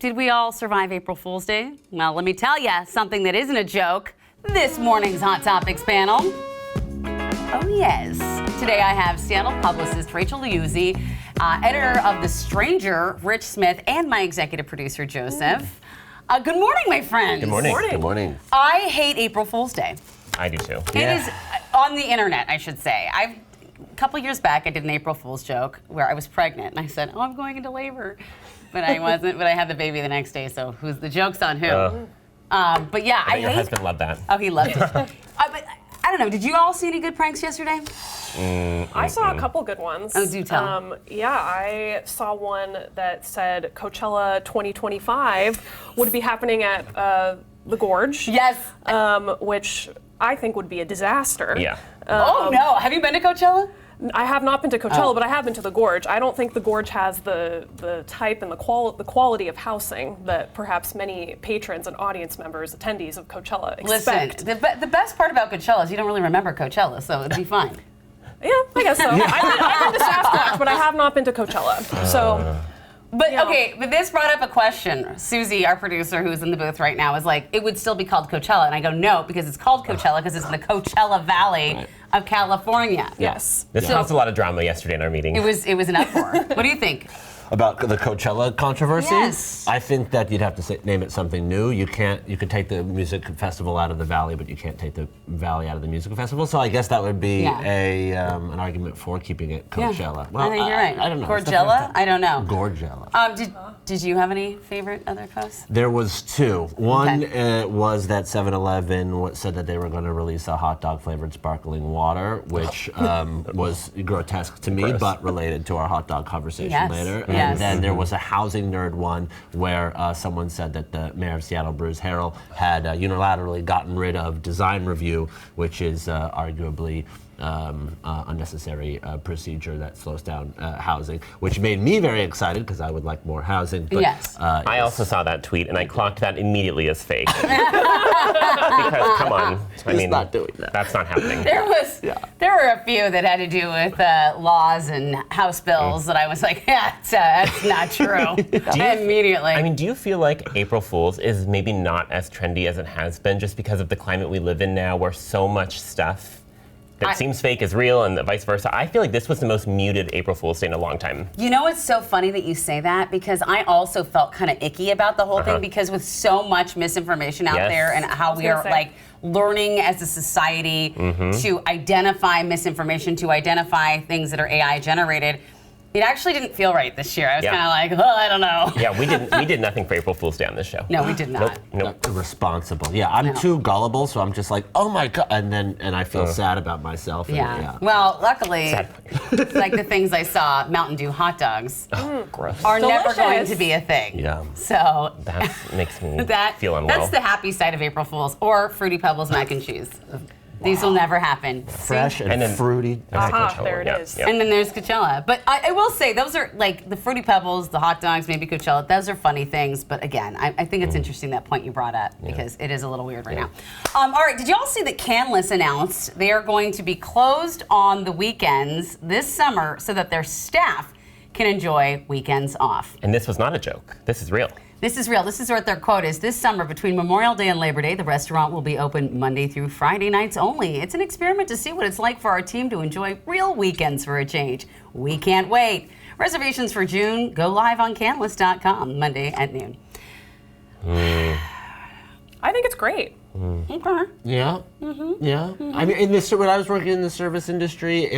Did we all survive April Fool's Day? Well, let me tell you something that isn't a joke. This morning's Hot Topics panel. Oh, yes. Today I have Seattle Publicist Rachel Liuzzi, editor of The Stranger, Rich Smith, and my executive producer, Joseph. Good morning, my friends. Good morning. Good morning. I hate April Fool's Day. I do too. It is on the internet, I should say. A couple years back, I did an April Fool's joke where I was pregnant, and I said, I'm going into labor. But I wasn't, but I had the baby the next day, so the joke's on who? But yeah, I bet your husband loved that. Oh, he loved it. But I don't know, did you all see any good pranks yesterday? I saw a couple good ones. Oh, do tell. Yeah, I saw one that said Coachella 2025 would be happening at the Gorge. Yes. Which I think would be a disaster. Yeah. Oh no, have you been to Coachella? I have not been to Coachella, but I have been to the Gorge. I don't think the Gorge has the type and the quality of housing that perhaps many patrons and audience members, attendees of Coachella expect. Listen, the best part about Coachella is you don't really remember Coachella, so it'd be fine. Yeah, I guess so. I've been to Sasquatch, but I have not been to Coachella. So. But Yeah. okay, but this brought up a question. Susie, our producer, who's in the booth right now, is like, it would still be called Coachella. And I go, no, because it's called Coachella because it's in the Coachella Valley of California. Yes. This caused a lot of drama yesterday in our meeting. It was an uproar. What do you think? About the Coachella controversy? Yes. I think that you'd have to name it something new. You could take the music festival out of the valley, but you can't take the valley out of the music festival. So I guess that would be an argument for keeping it Coachella. Yeah, Well, I think you're right. I don't know. Gorgella? I don't know. Gorgella. Did you have any favorite other coasts? There was two. One was that 7-Eleven said that they were going to release a hot dog flavored sparkling water, which was grotesque to me, but related to our hot dog conversation later. And then there was a housing nerd one where someone said that the mayor of Seattle, Bruce Harrell, had unilaterally gotten rid of design review, which is arguably unnecessary procedure that slows down housing, which made me very excited because I would like more housing. But, yes. I also saw that tweet and I clocked that immediately as fake. Because come on, I mean, not doing that. That's not happening. There were a few that had to do with laws and House bills that I was like, that's not true. Immediately. I mean, do you feel like April Fool's is maybe not as trendy as it has been just because of the climate we live in now where so much stuff that seems fake is real and vice versa? I feel like this was the most muted April Fool's Day in a long time. You know, it's so funny that you say that because I also felt kind of icky about the whole thing because with so much misinformation out there and how we are like learning as a society to identify misinformation, to identify things that are AI generated. It actually didn't feel right this year. I was kind of like, well, I don't know. Yeah, we did nothing for April Fool's Day on this show. No, we did not. Nope. Irresponsible. Yeah, I'm too gullible, so I'm just like, oh my god, and I feel sad about myself. Yeah. Well, luckily, like the things I saw, Mountain Dew hot dogs are never going to be a thing. Yeah. So That makes me feel unwell. That's the happy side of April Fool's, or Fruity Pebbles mac and cheese. These will never happen. Fresh and then fruity. There it is. And then there's Coachella. But I will say, those are like the Fruity Pebbles, the hot dogs, maybe Coachella. Those are funny things. But again, I think it's interesting that point you brought up because it is a little weird right now. All right, did you all see that Canlis announced they are going to be closed on the weekends this summer so that their staff can enjoy weekends off? And this was not a joke. This is real. This is real. This is what their quote is. This summer, between Memorial Day and Labor Day, the restaurant will be open Monday through Friday nights only. It's an experiment to see what it's like for our team to enjoy real weekends for a change. We can't wait. Reservations for June go live on Canlis.com Monday at noon. I think it's great. Okay. Yeah. I mean, when I was working in the service industry,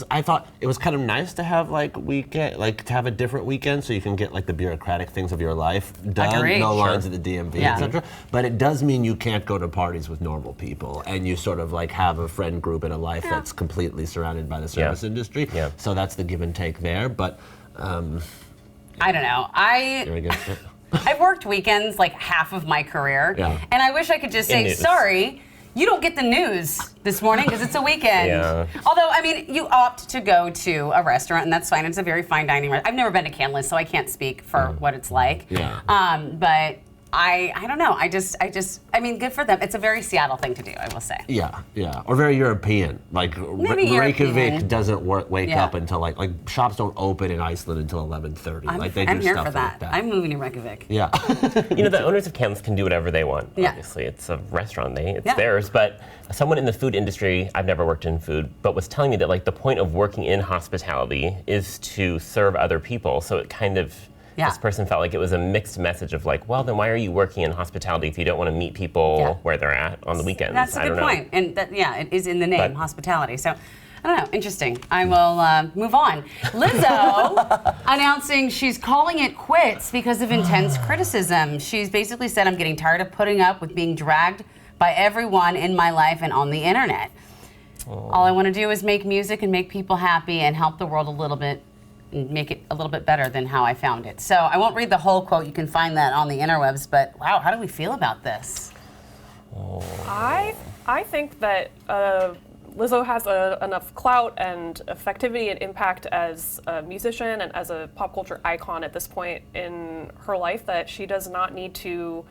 I thought it was kind of nice to have to have a different weekend so you can get like the bureaucratic things of your life done. Agreed. No lines at the DMV, etc. But it does mean you can't go to parties with normal people, and you sort of like have a friend group in a life that's completely surrounded by the service industry. Yeah. So that's the give and take there. But I don't know. you're against it. I've worked weekends like half of my career, and I wish I could just say, sorry, you don't get the news this morning because it's a weekend. Yeah. Although, I mean, you opt to go to a restaurant, and that's fine. It's a very fine dining restaurant. I've never been to Canlis, so I can't speak for what it's like. Yeah. But I don't know. I mean, good for them. It's a very Seattle thing to do, I will say. Yeah, or very European. Like Reykjavik European. doesn't wake up until like shops don't open in Iceland until 11:30. Like they do I'm here stuff for that. like that. I'm moving to Reykjavik. Yeah. The owners of Canlis can do whatever they want. Yeah. Obviously, it's a restaurant; it's theirs. But someone in the food industry, I've never worked in food, but was telling me that like the point of working in hospitality is to serve other people. So it kind of. This person felt like it was a mixed message of like, well, then why are you working in hospitality if you don't want to meet people where they're at on the weekends? That's a good point. And that, it is in the name, hospitality. So, I don't know, interesting. I will move on. Lizzo announcing she's calling it quits because of intense criticism. She's basically said, I'm getting tired of putting up with being dragged by everyone in my life and on the internet. All I want to do is make music and make people happy and help the world a little bit. Make it a little bit better than how I found it. So I won't read the whole quote. You can find that on the interwebs. But wow, how do we feel about this? I think that Lizzo has enough clout and effectivity and impact as a musician and as a pop culture icon at this point in her life that she does not need to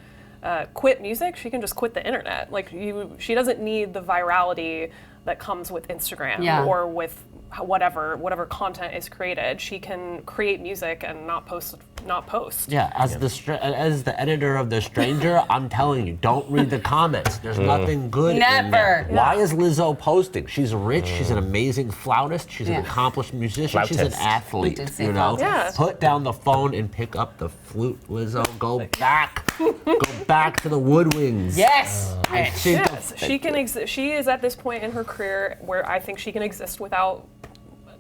quit music. She can just quit the internet. Like she doesn't need the virality that comes with Instagram or with whatever content is created. She can create music and not post. Yeah, as the editor of The Stranger, I'm telling you, don't read the comments. There's nothing good in there. Why is Lizzo posting? She's rich, she's an amazing flautist, she's an accomplished musician, she's an athlete, you know? Yeah. Put down the phone and pick up the flute, Lizzo. Go back to the woodwinds. Yes. She can she is at this point in her career where I think she can exist without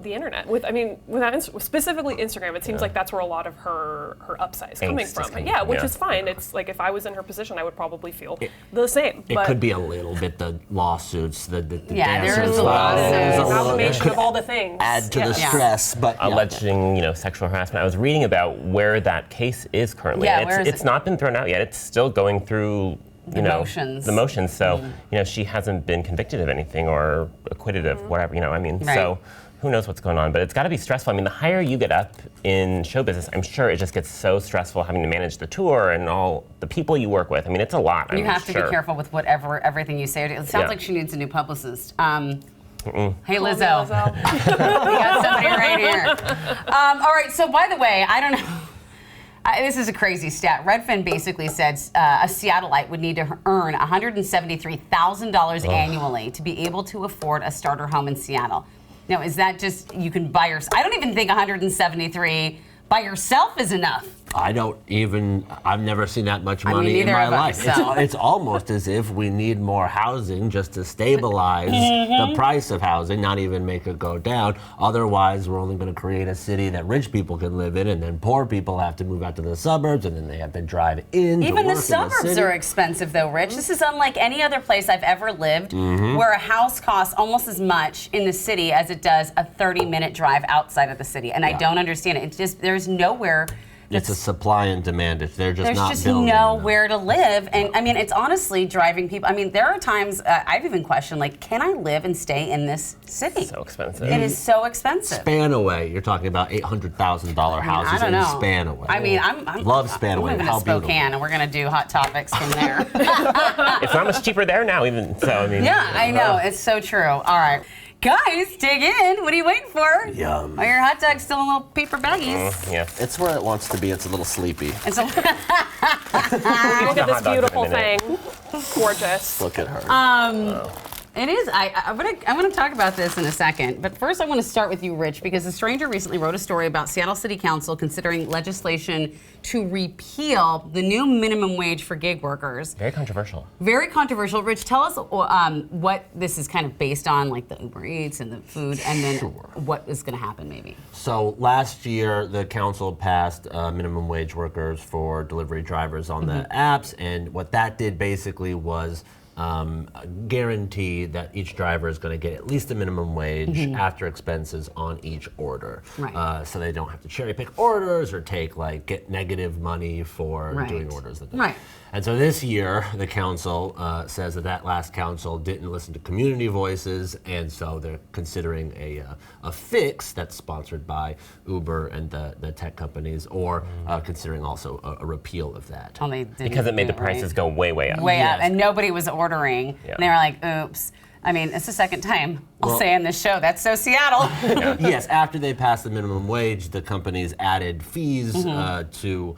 the internet. Without specifically Instagram, it seems like that's where a lot of her upside is coming from. Which is fine. It's like if I was in her position, I would probably feel the same. It could be a little bit the lawsuits, the there dancers. is a lot of combination of all the things. Add to the stress, but alleging sexual harassment. I was reading about where that case is currently. It's not been thrown out yet. It's still going through. The motions. So, she hasn't been convicted of anything or acquitted of whatever. So. Who knows what's going on, but it's got to be stressful. I mean, the higher you get up in show business, I'm sure it just gets so stressful having to manage the tour and all the people you work with. I mean, it's a lot. You have to be careful with everything you say. It sounds like she needs a new publicist. Hey, Lizzo. We got somebody right here. All right, so by the way, I don't know. This is a crazy stat. Redfin basically said a Seattleite would need to earn $173,000 annually to be able to afford a starter home in Seattle. Now, is that just, you can buy yourself? I don't even think 173 by yourself is enough. I've never seen that much money in my life. It's almost as if we need more housing just to stabilize the price of housing, not even make it go down. Otherwise, we're only going to create a city that rich people can live in, and then poor people have to move out to the suburbs, and then they have to drive in. Even the suburbs are expensive, though, Rich. This is unlike any other place I've ever lived, where a house costs almost as much in the city as it does a 30-minute drive outside of the city. And I don't understand it. It's just, there's nowhere. It's a supply and demand. They're just not just building nowhere to live. And I mean, it's honestly driving people. I mean, there are times I've even questioned, like, can I live and stay in this city? So expensive. It is so expensive. Spanaway, you're talking about $800,000 houses in Spanaway. I mean, I love Spanaway. I'm moving to Spokane, and we're going to do hot topics from there. It's not much cheaper there now, even. So, I mean. Yeah, I know. It's so true. All right. Guys, dig in. What are you waiting for? Yum. Are your hot dogs still in little paper baggies? Yes. It's where it wants to be. It's a little sleepy. Look at this beautiful thing. Gorgeous. Look at her. It is. I'm gonna talk about this in a second, but first I want to start with you, Rich, because The Stranger recently wrote a story about Seattle City Council considering legislation to repeal the new minimum wage for gig workers. Very controversial. Very controversial. Rich, tell us what this is kind of based on, like the Uber Eats and the food, and then what is going to happen maybe. So last year, the council passed minimum wage workers for delivery drivers on the apps, and what that did basically was guarantee that each driver is going to get at least a minimum wage after expenses on each order. Right. So they don't have to cherry pick orders or get negative money for doing orders. Right. And so this year, the council says that last council didn't listen to community voices, and so they're considering a fix that's sponsored by Uber and the tech companies, or considering also a repeal of that. Oh, they didn't Because it made the do right? prices go way, way up. Way up, and nobody was ordering. Yeah. And they were like, oops. I mean, it's the second time I'll say in this show, that's so Seattle. Yes, after they passed the minimum wage, the companies added fees to,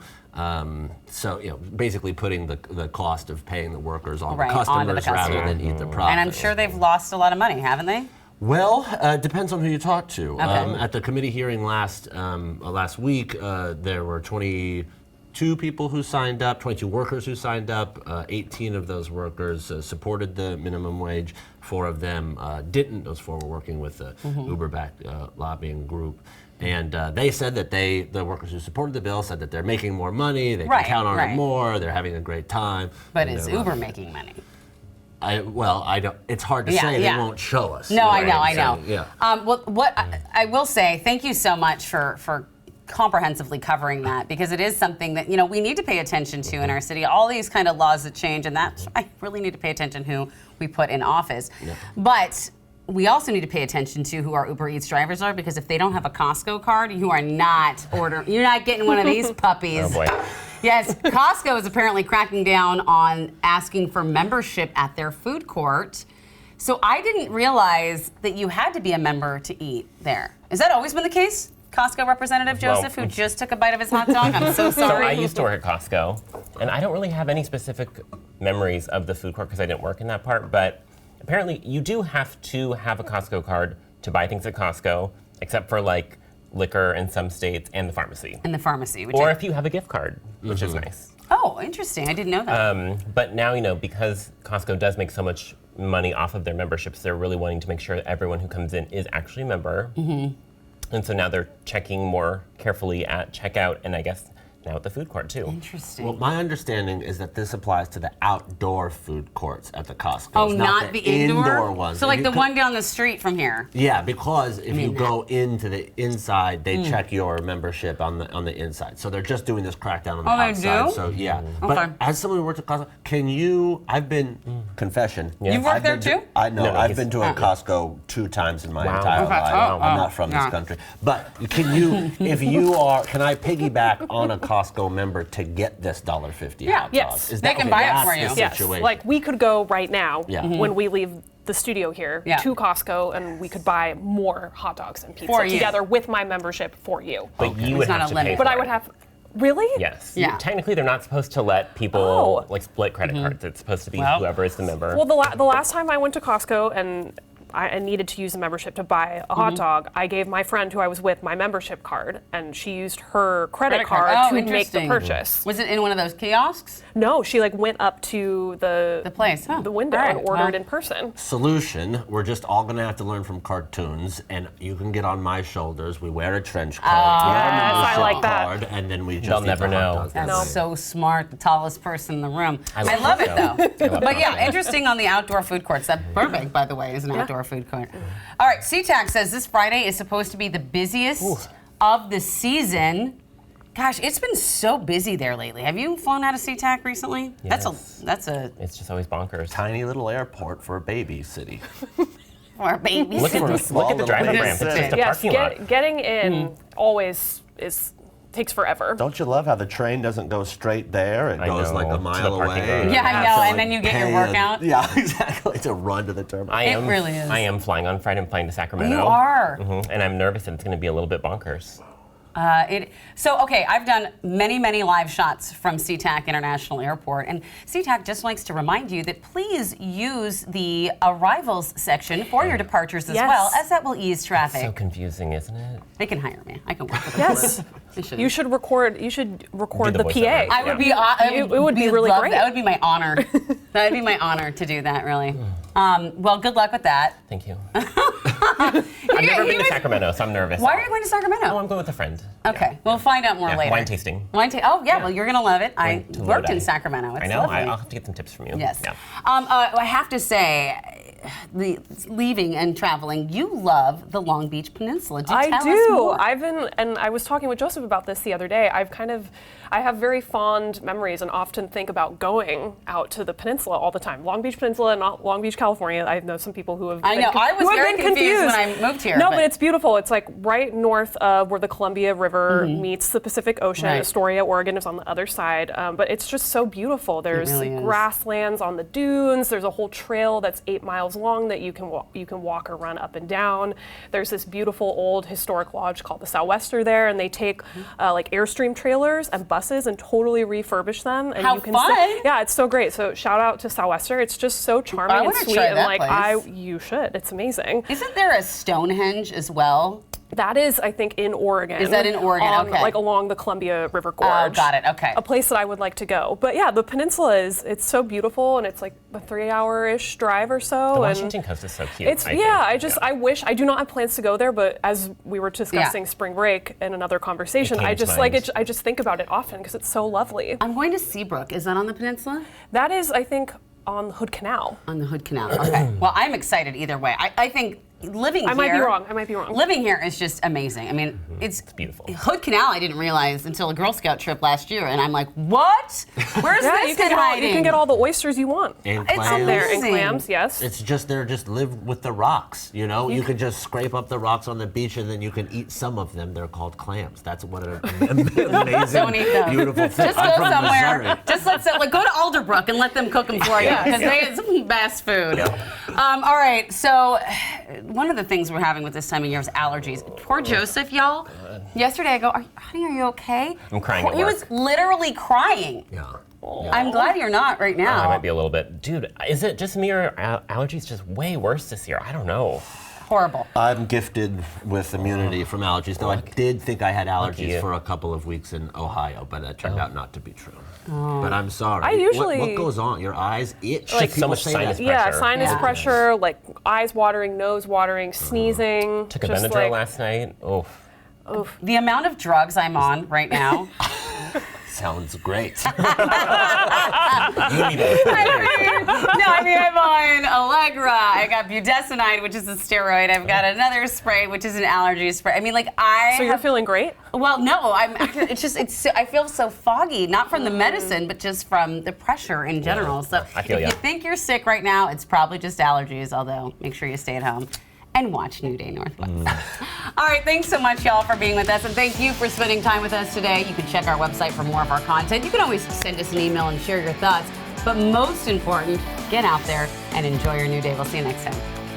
basically putting the cost of paying the workers on Right, the onto customers the customer. rather than eat the profit. And I'm sure they've lost a lot of money, haven't they? Well, depends on who you talk to. Okay. At the committee hearing last week, there were 22 people who signed up, 22 workers who signed up. 18 of those workers supported the minimum wage. 4 of them didn't. Those 4 were working with the Uber-backed lobbying group. And they said that the workers who supported the bill said that they're making more money, they can count on it more, they're having a great time. But is Uber making money? I don't. It's hard to say. They won't show us. No, right? I know. So, yeah. Well, what I will say, thank you so much for comprehensively covering that, because it is something that we need to pay attention to in our city. All these kind of laws that change, and that I really need to pay attention who we put in office. Yeah. But we also need to pay attention to who our Uber Eats drivers are, because if they don't have a Costco card, you are not you're not getting one of these puppies. Oh boy. Yes, Costco is apparently cracking down on asking for membership at their food court. So I didn't realize that you had to be a member to eat there. Has that always been the case? Costco representative Joseph, who just took a bite of his hot dog. I'm so sorry. So I used to work at Costco, and I don't really have any specific memories of the food court because I didn't work in that part, but apparently you do have to have a Costco card to buy things at Costco, except for liquor in some states and the pharmacy. And the pharmacy. Or if you have a gift card, which is nice. Oh, interesting. I didn't know that. But now, because Costco does make so much money off of their memberships, they're really wanting to make sure that everyone who comes in is actually a member. And so now they're checking more carefully at checkout, and I guess now at the food court too. Interesting. Well, my understanding is that this applies to the outdoor food courts at the Costco. Oh, not the indoor ones. So the one down the street from here. Yeah, because if you go into the inside, they check your membership on the inside. So they're just doing this crackdown on the outside. They do? So yeah. Okay. But as someone who worked at Costco, I've been confession. Yeah. You've worked I've there been too? I've been to a Costco 2 times in my entire life. Oh, I'm not from this country. But can you, can I piggyback on a Costco member to get this $1.50 hot dog? Yes. They can buy it for you. The Yes, situation. we could go right now Yeah. when we leave the studio here to Costco, and we could buy more hot dogs and pizza For you. together with my membership for you. But you would It's not have a to limit. pay But for I would it. have. Really? Yes. Yeah. Technically, they're not supposed to let people Oh. split credit cards. It's supposed to be Well. whoever is the member. Well, the last time I went to Costco and I needed to use a membership to buy a hot dog, I gave my friend who I was with my membership card, and she used her credit card Oh, to make the interesting. purchase. Was it in one of those kiosks? No, she went up to the place, huh? the window All right, and ordered well. in person. Solution, we're just all gonna have to learn from cartoons, and you can get on my shoulders. We wear a trench coat, wear a Yes, I membership like that. card, and then we just They'll eat never the hot know. dogs. That's No. so smart, the tallest person in the room. I love love it Costco. though. I love But yeah, Costco. interesting on the outdoor food courts. That Burbank, by the way, is an outdoor food court. All right, SeaTac says this Friday is supposed to be the busiest of the season. Gosh, it's been so busy there lately. Have you flown out of SeaTac recently? Yes. That's a It's just always bonkers. Tiny little airport for a baby city. or baby. Look at the drive-up ramp. It's just a Yes, parking lot. getting in always takes forever. Don't you love how the train doesn't go straight there? It I goes know, like to a the mile parking away. lot. Yeah, I You know, have to, and then you get your pay workout. Yeah, exactly. To run to the terminal. I am, really is. I am flying on Friday. I'm flying to Sacramento. You are. And I'm nervous that it's going to be a little bit bonkers. Okay, I've done many live shots from SeaTac International Airport, and SeaTac just likes to remind you that please use the arrivals section for your departures as Yes. well, as that will ease traffic. So confusing, isn't it? They can hire me. I can work with them. Yes. You should record Do the the PA. voiceover. I would be. It would be really great. That would be my honor. That would be my honor to do that. Really. Well, good luck with that. Thank you. I've never been to Sacramento, so I'm nervous. Why are you going to Sacramento? Oh, I'm going with a friend. Okay, we'll find out more Yeah, later. wine tasting. Oh, yeah, well, you're going to love it. I to worked Lodi. in Sacramento. It's I know. lovely. I'll have to get some tips from you. Yes. Yeah. I have to say, leaving and traveling, you love the Long Beach Peninsula. Tell us more. And I was talking with Joseph about this the other day. I have very fond memories and often think about going out to the peninsula all the time. Long Beach Peninsula, not Long Beach, California. I know some people who have I was very confused when I moved here. No, but it's beautiful. It's like right north of where the Columbia River meets the Pacific Ocean. Right. Astoria, Oregon is on the other side. But it's just so beautiful. There's really is. grasslands on the dunes. There's a whole trail that's 8 miles long that you can walk or run up and down. There's this beautiful old historic lodge called the Sou'wester there, and they take like Airstream trailers and buses and totally refurbish them. And How you can fun! Yeah, it's so great. So shout out to Sou'wester. It's just so charming and wanna sweet, try and that like place. you should. It's amazing. Isn't there a Stonehenge as well? That is, I think, in Oregon. Is that in Oregon? Okay. Like along the Columbia River Gorge. Oh, got it. Okay. A place that I would like to go. But yeah, the peninsula it's so beautiful, and it's like a 3-hour-ish drive or so. The and Washington coast is so cute. I do not have plans to go there, but as we were discussing spring break in another conversation, It I came to just mind. I just think about it often because it's so lovely. I'm going to Seabrook. Is that on the peninsula? That is, I think, on the Hood Canal. On the Hood Canal. Okay. Well, I'm excited either way. I think living I might be wrong. Living here is just amazing. I mean, it's beautiful. Hood Canal, I didn't realize until a Girl Scout trip last year, and I'm like, what? Where's Yeah, this you can, been hiding? you can get all the oysters you want. And It's clams. There, and amazing. clams, yes. It's just just live with the rocks, you know? You can just scrape up the rocks on the beach and then you can eat some of them. They're called clams. That's what an amazing, Don't eat them. beautiful thing. Just I'm go from somewhere. Missouri. Just go to Alderbrook and let them cook them for you because it's some of the best food. All right, so one of the things we're having with this time of year is allergies. Poor Joseph, y'all. Yesterday I go, honey, are you okay? I'm crying at He work. was literally crying. Yeah. I'm glad you're not right now. I might be a little bit. Dude, is it just me or allergies just way worse this year? I don't know. Horrible. I'm gifted with immunity from allergies, though I did think I had allergies you. for a couple of weeks in Ohio, but that turned out not to be true. But I'm sorry. I usually- What goes on? Your eyes itch? Like so People much say sinus that. pressure. Yeah, sinus Yeah. pressure, like eyes watering, nose watering, sneezing. Took a just Benadryl like, last night. Oh, The amount of drugs I'm on right now. Sounds great. you need it. I'm on Allegra. I got budesonide, which is a steroid. I've got another spray, which is an allergy spray. I mean, like So you're feeling great? Well, no, I feel so foggy, not from the medicine, but just from the pressure in general. So I feel if ya. you think you're sick right now, it's probably just allergies, although make sure you stay at home and watch New Day Northwest. All right, thanks so much, y'all, for being with us, and thank you for spending time with us today. You can check our website for more of our content. You can always send us an email and share your thoughts, but most important, get out there and enjoy your new day. We'll see you next time.